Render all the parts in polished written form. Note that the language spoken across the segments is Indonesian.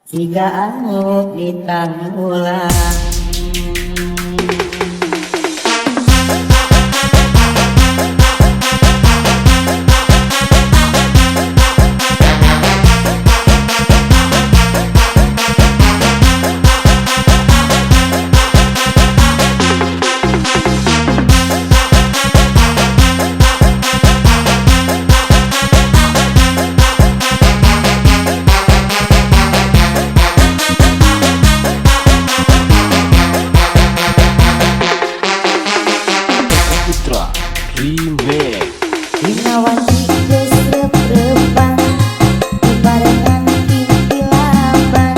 jika anu ditang ulang. Remake. Winawati geus rep-repan dibarengan kikilapan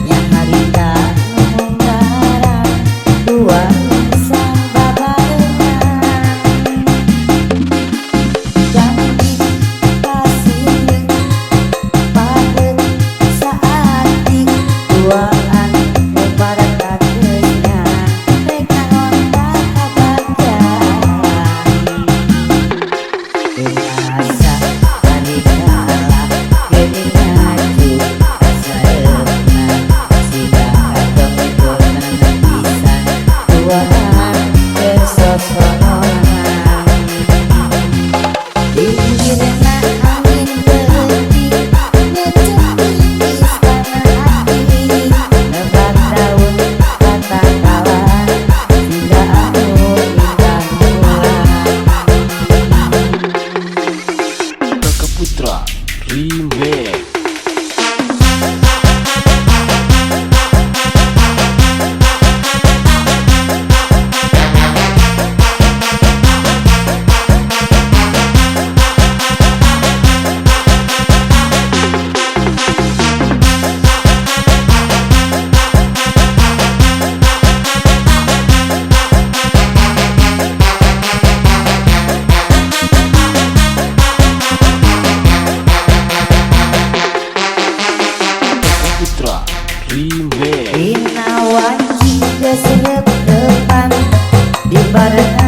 nya harita nu nggarang dua insan babarengan janji kasih padet saati duaan bebarakat geusnya rek ngontak kabagaan Rasa hari kalah geuning ngaju saeutna siga katempunan pisan duaan kesosononan dingirna angin leutik ngecepi istana hati nebak daun kata-kalan siga anu ditang ulang. Kakak Putra Remake. Putra Remake. Winawati geus rep-repan dibarengan